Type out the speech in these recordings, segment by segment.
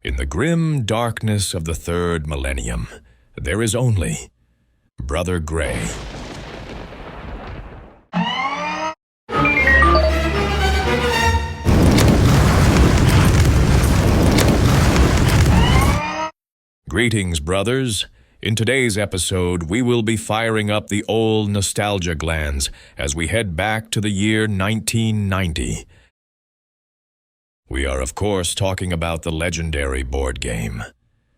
In the grim darkness of the third millennium, there is only Brother Gray. Greetings, brothers. In today's episode, we will be firing up the old nostalgia glands as we head back to the year 1990. We are, of course, talking about the legendary board game,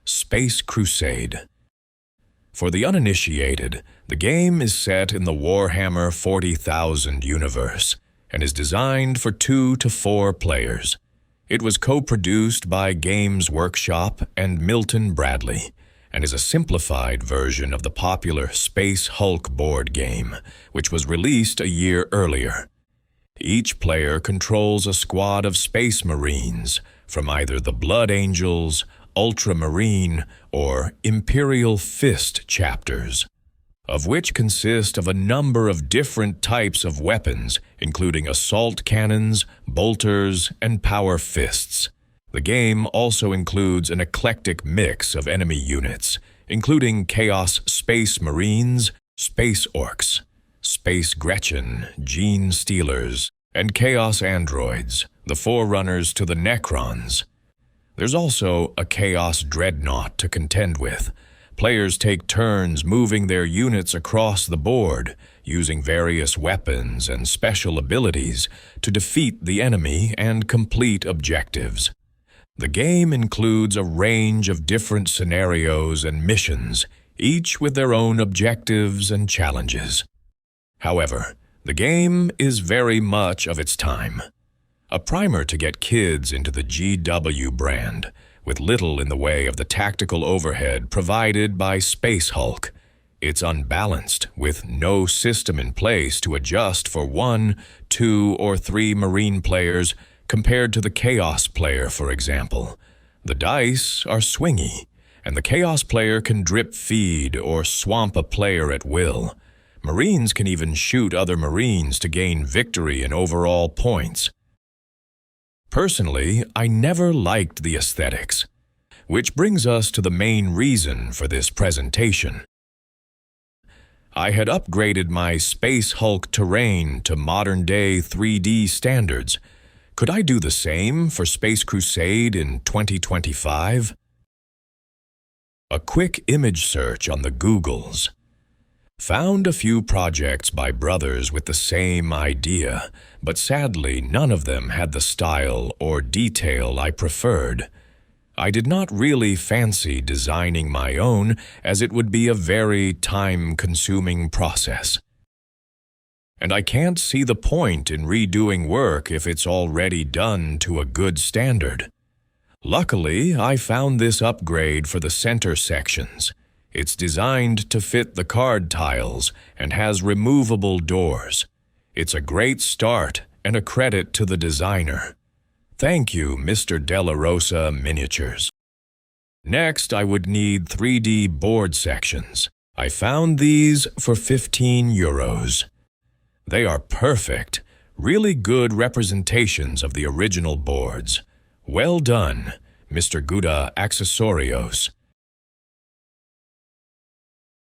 Space Crusade. For the uninitiated, the game is set in the Warhammer 40,000 universe and is designed for 2 to 4 players. It was co-produced by Games Workshop and Milton Bradley, and is a simplified version of the popular Space Hulk board game, which was released a year earlier. Each player controls a squad of Space Marines from either the Blood Angels, Ultramarine, or Imperial Fist chapters, of which consist of a number of different types of weapons, including assault cannons, bolters, and power fists. The game also includes an eclectic mix of enemy units, including Chaos Space Marines, Space Orks, Space Gretchen, Genestealers, and Chaos Androids, the forerunners to the Necrons. There's also a Chaos Dreadnought to contend with. Players take turns moving their units across the board, using various weapons and special abilities to defeat the enemy and complete objectives. The game includes a range of different scenarios and missions, each with their own objectives and challenges. However, the game is very much of its time. A primer to get kids into the GW brand, with little in the way of the tactical overhead provided by Space Hulk. It's unbalanced, with no system in place to adjust for 1, 2, or 3 Marine players compared to the Chaos player, for example. The dice are swingy, and the Chaos player can drip feed or swamp a player at will. Marines can even shoot other Marines to gain victory and overall points. Personally, I never liked the aesthetics, which brings us to the main reason for this presentation. I had upgraded my Space Hulk terrain to modern-day 3D standards. Could I do the same for Space Crusade in 2025? A quick image search on the Googles found a few projects by brothers with the same idea, but sadly none of them had the style or detail I preferred. I did not really fancy designing my own, as it would be a very time-consuming process. And I can't see the point in redoing work if it's already done to a good standard. Luckily, I found this upgrade for the center sections. It's designed to fit the card tiles and has removable doors. It's a great start and a credit to the designer. Thank you, Mr. De La Rosa Miniatures. Next, I would need 3D board sections. I found these for €15. They are perfect, really good representations of the original boards. Well done, Mr. Gouda Accessorios.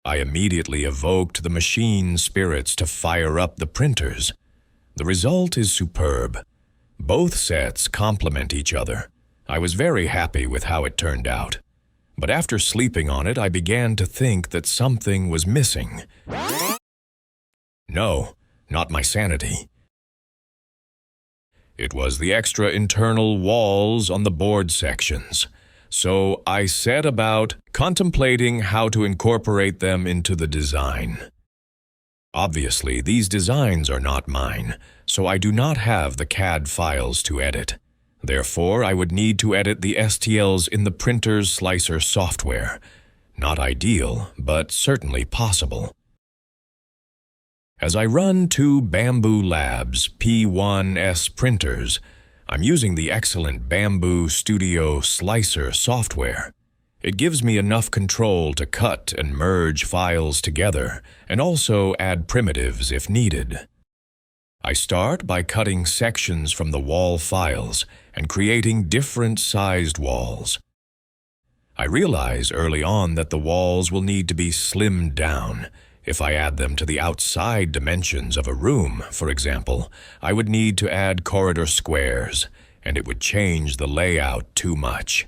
I immediately evoked the machine spirits to fire up the printers. The result is superb. Both sets complement each other. I was very happy with how it turned out. But after sleeping on it, I began to think that something was missing. No, not my sanity. It was the extra internal walls on the board sections. So I set about contemplating how to incorporate them into the design. Obviously, these designs are not mine, so I do not have the CAD files to edit. Therefore, I would need to edit the STLs in the printer's slicer software. Not ideal, but certainly possible. As I run 2 Bamboo Labs P1S printers, I'm using the excellent Bamboo Studio Slicer software. It gives me enough control to cut and merge files together, and also add primitives if needed. I start by cutting sections from the wall files and creating different sized walls. I realize early on that the walls will need to be slimmed down. If I add them to the outside dimensions of a room, for example, I would need to add corridor squares, and it would change the layout too much.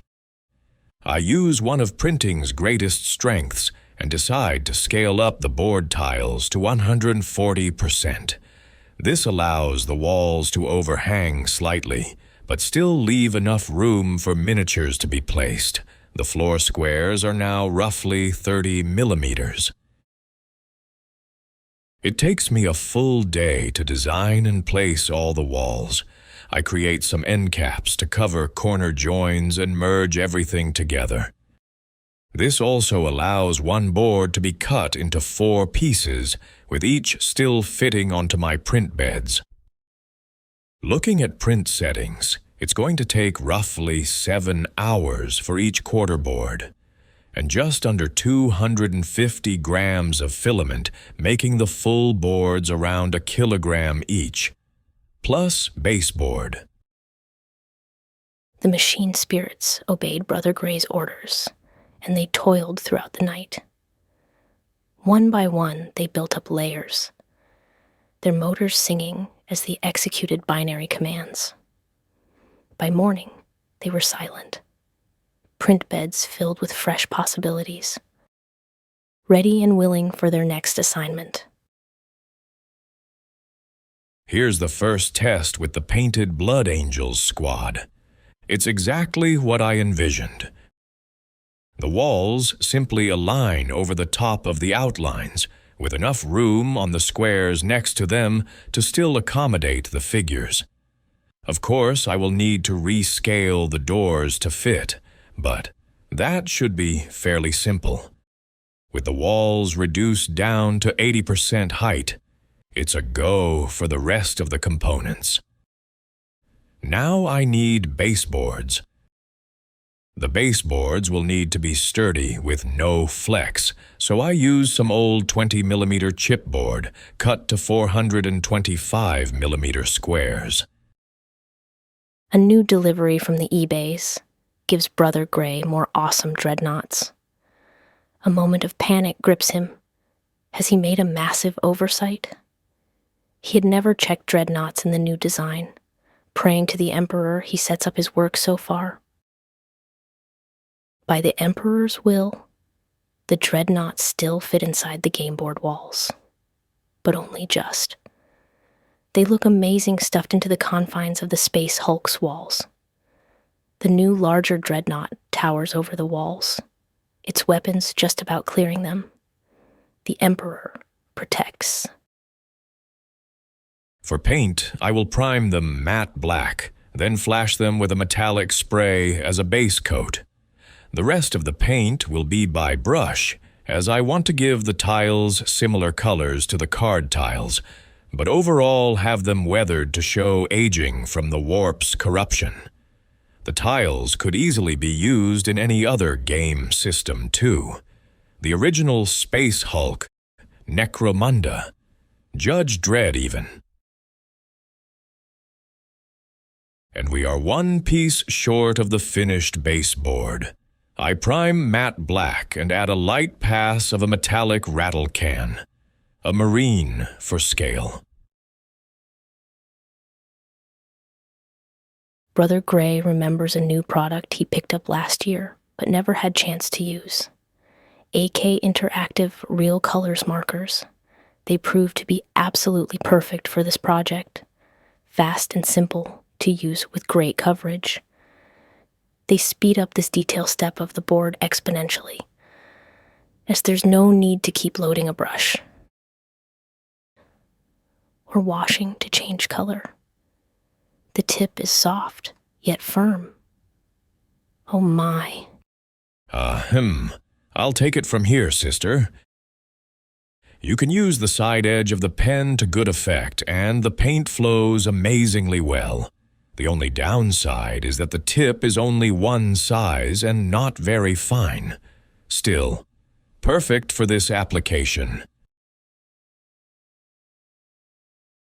I use one of printing's greatest strengths and decide to scale up the board tiles to 140%. This allows the walls to overhang slightly, but still leave enough room for miniatures to be placed. The floor squares are now roughly 30 millimeters. It takes me a full day to design and place all the walls. I create some end caps to cover corner joins and merge everything together. This also allows one board to be cut into 4 pieces, with each still fitting onto my print beds. Looking at print settings, it's going to take roughly 7 hours for each quarter board, and just under 250 grams of filament, making the full boards around 1 kilogram each, plus baseboard. The machine spirits obeyed Brother Gray's orders, and they toiled throughout the night. One by one, they built up layers, their motors singing as they executed binary commands. By morning, they were silent, print beds filled with fresh possibilities, ready and willing for their next assignment. Here's the first test with the painted Blood Angels squad. It's exactly what I envisioned. The walls simply align over the top of the outlines, with enough room on the squares next to them to still accommodate the figures. Of course, I will need to rescale the doors to fit, but that should be fairly simple. With the walls reduced down to 80% height, it's a go for the rest of the components. Now I need baseboards. The baseboards will need to be sturdy with no flex, so I use some old 20mm chipboard cut to 425mm squares. A new delivery from the eBays gives Brother Gray more awesome dreadnoughts. A moment of panic grips him. Has he made a massive oversight? He had never checked dreadnoughts in the new design. Praying to the Emperor, he sets up his work so far. By the Emperor's will, the dreadnoughts still fit inside the game board walls, but only just. They look amazing stuffed into the confines of the Space Hulk's walls. The new, larger dreadnought towers over the walls, its weapons just about clearing them. The Emperor protects. For paint, I will prime them matte black, then flash them with a metallic spray as a base coat. The rest of the paint will be by brush, as I want to give the tiles similar colors to the card tiles, but overall have them weathered to show aging from the warp's corruption. The tiles could easily be used in any other game system, too. The original Space Hulk, Necromunda, Judge Dredd even. And we are 1 piece short of the finished baseboard. I prime matte black and add a light pass of a metallic rattle can. A Marine for scale. Brother Gray remembers a new product he picked up last year, but never had chance to use. AK Interactive Real Colors markers. They proved to be absolutely perfect for this project. Fast and simple to use with great coverage. They speed up this detail step of the board exponentially, as there's no need to keep loading a brush or washing to change color. The tip is soft, yet firm. Oh my. I'll take it from here, sister. You can use the side edge of the pen to good effect, and the paint flows amazingly well. The only downside is that the tip is only one size and not very fine. Still, perfect for this application.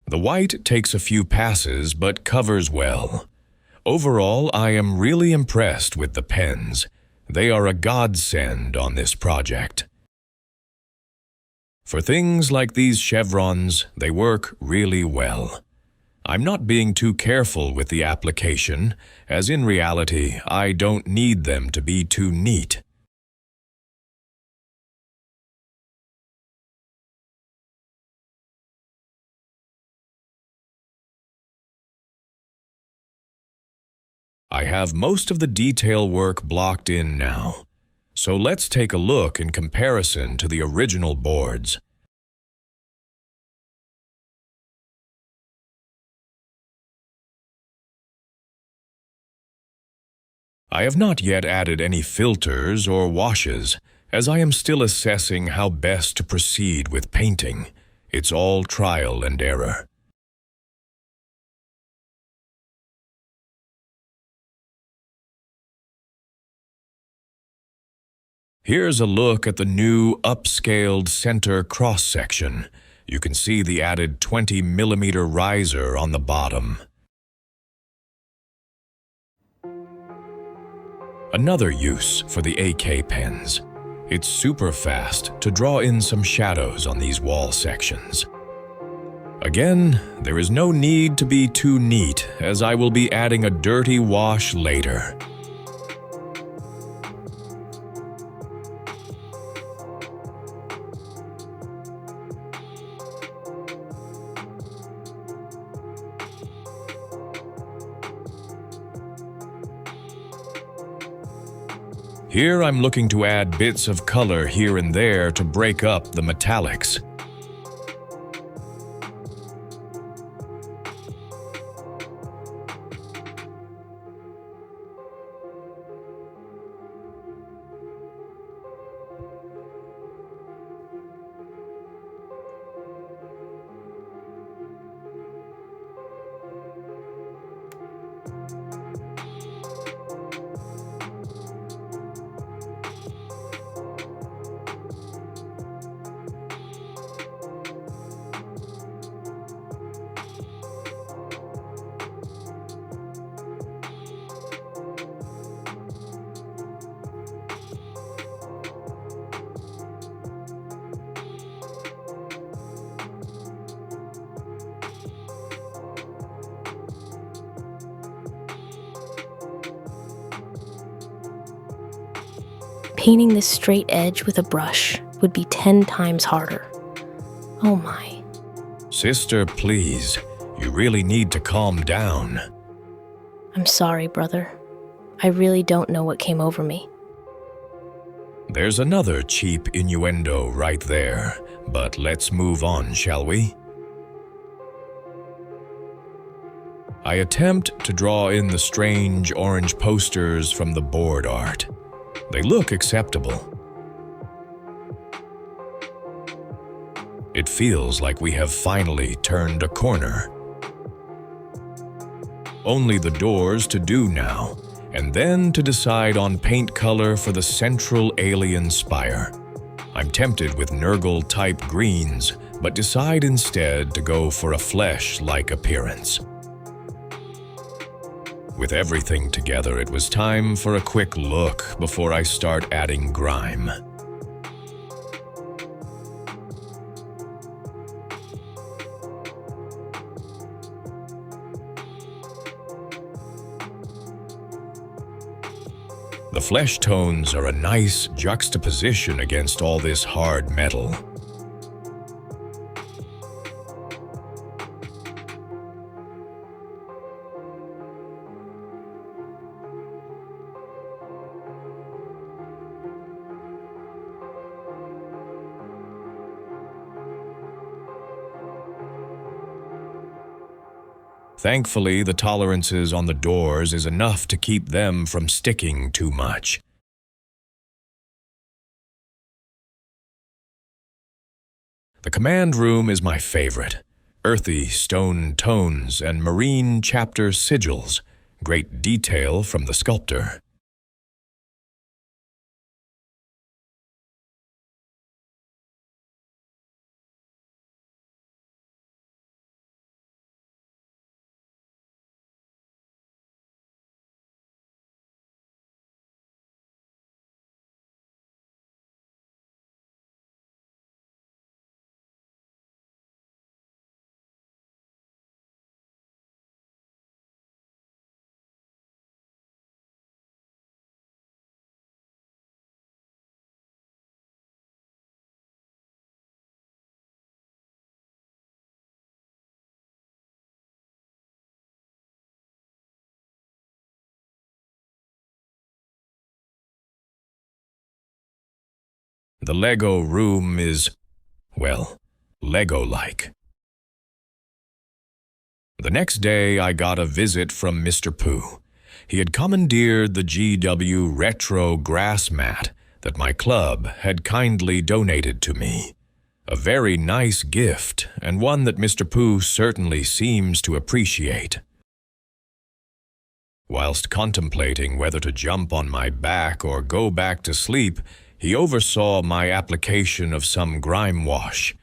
The white takes a few passes but covers well. Overall, I am really impressed with the pens. They are a godsend on this project. For things like these chevrons, they work really well. I'm not being too careful with the application, as in reality, I don't need them to be too neat. I have most of the detail work blocked in now, so let's take a look in comparison to the original boards. I have not yet added any filters or washes, as I am still assessing how best to proceed with painting. It's all trial and error. Here's a look at the new upscaled center cross-section. You can see the added 20mm riser on the bottom. Another use for the AK pens. It's super fast to draw in some shadows on these wall sections. Again, there is no need to be too neat, as I will be adding a dirty wash later. Here I'm looking to add bits of color here and there to break up the metallics. Painting this straight edge with a brush would be 10 times harder. Oh my. Sister, please, you really need to calm down. I'm sorry, brother. I really don't know what came over me. There's another cheap innuendo right there, but let's move on, shall we? I attempt to draw in the strange orange posters from the board art. They look acceptable. It feels like we have finally turned a corner. Only the doors to do now, and then to decide on paint color for the central alien spire. I'm tempted with Nurgle-type greens, but decide instead to go for a flesh-like appearance. With everything together, it was time for a quick look before I start adding grime. The flesh tones are a nice juxtaposition against all this hard metal. Thankfully, the tolerances on the doors is enough to keep them from sticking too much. The command room is my favorite. Earthy stone tones and marine chapter sigils. Great detail from the sculptor. The Lego room is, well, Lego-like. The next day, I got a visit from Mr. Pooh. He had commandeered the GW Retro grass mat that my club had kindly donated to me. A very nice gift, and one that Mr. Pooh certainly seems to appreciate. Whilst contemplating whether to jump on my back or go back to sleep, he oversaw my application of some grime wash.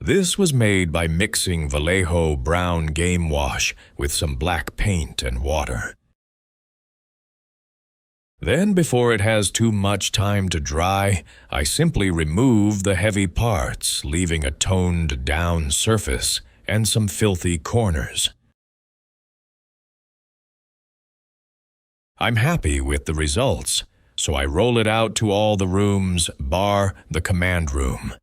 This was made by mixing Vallejo brown game wash with some black paint and water. Then, before it has too much time to dry, I simply remove the heavy parts, leaving a toned-down surface and some filthy corners. I'm happy with the results, so I roll it out to all the rooms, bar the command room.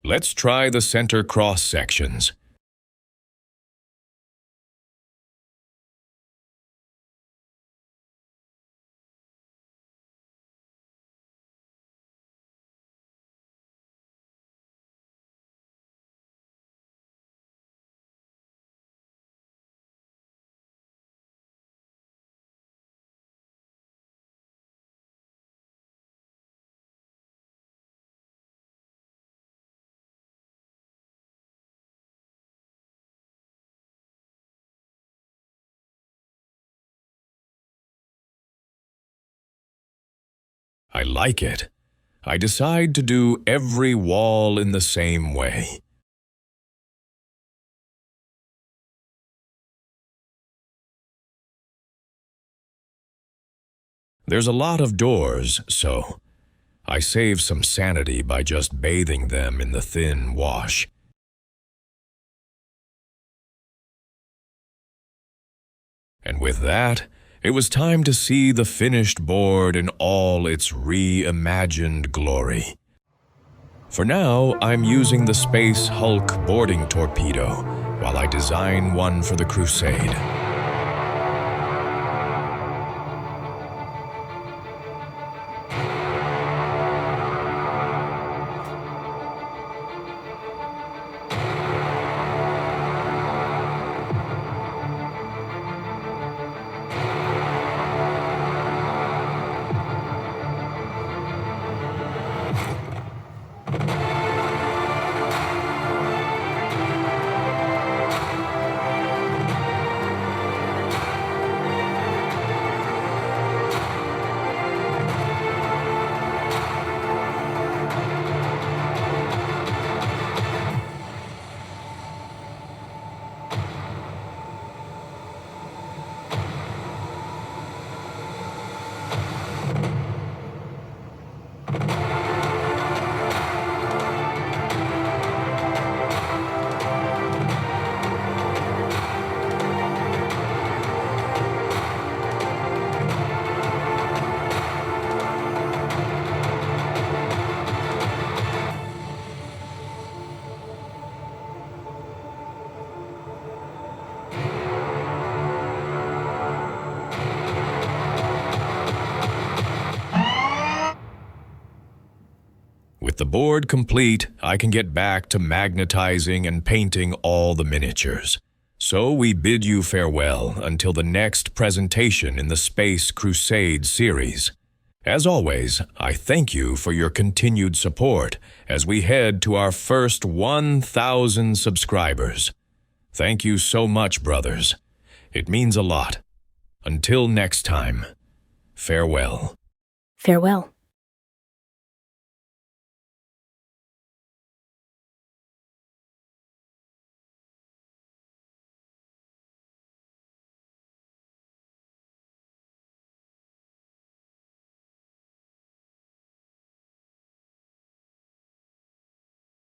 Let's try the center cross sections. I like it. I decide to do every wall in the same way. There's a lot of doors, so I save some sanity by just bathing them in the thin wash. And with that, it was time to see the finished board in all its reimagined glory. For now, I'm using the Space Hulk boarding torpedo while I design one for the Crusade. With the board complete, I can get back to magnetizing and painting all the miniatures. So we bid you farewell until the next presentation in the Space Crusade series. As always, I thank you for your continued support as we head to our first 1,000 subscribers. Thank you so much, brothers. It means a lot. Until next time, farewell. Farewell.